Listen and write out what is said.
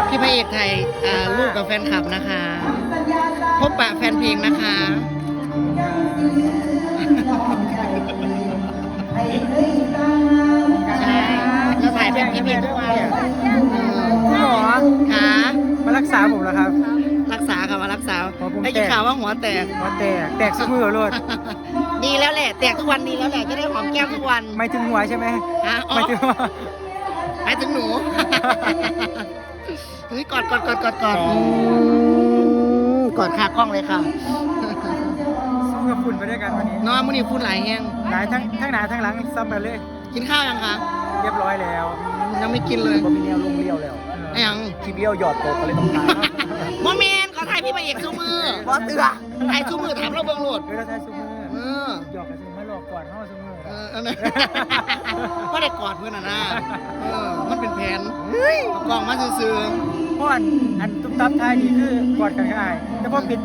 พี่พระเอกไทยลูกกับแฟนคลับนะคะพบปะแฟนเพลงนะคะใช่เราถ่ายเป็นพี่เพลงทุกวันคุณหมอ ค่ะ มารักษาผมแล้วครับ รักษาค่ะมารักษา หัวผม ได้ยิน แตก ข่าวว่าหัวแตก หัวแตกสมือโลด ดีแล้วแหละแตกทุกวันดีแล้วแหละจะได้หอมแก้มทุกวัน ไม่ถึงหัวใช่ไหม อ๋อ ไม่ถึงหัว หมายถึงหนูเฮ้ยกอดกอดขากล้องเลยค่ะ สู้กับฝุ่นไปด้วยกันวันนี้ น้องมื้อนี้พูดหลายแห้ง หลายทั้งหน้าทั้งหลังซ้ำกันเลย กินข้าวยังคะ เรียบร้อยแล้ว ยังไม่กินเลย ผมมีแนวลงเลี้ยวแล้ว ไอ้ยัง ที่เลี้ยวหยอดตกก็เลยต้องตาย โมเมนต์ขอถ่ายพี่พระเอกซูมือ บอสเตือ ถ่ายซูมือถามเราเบิ่งโหลด เราทายซูมือ เออ หยอกกันซูมือหลอกก่อนห้องซูมือ อันนั้นก็ได้กอดเพื่อนนะมันเป็นแผนเอากล้องมาซื่อ เพราะอันตุ้มตับท้ายนี่คือกอดกันง่ายแต่พอปิด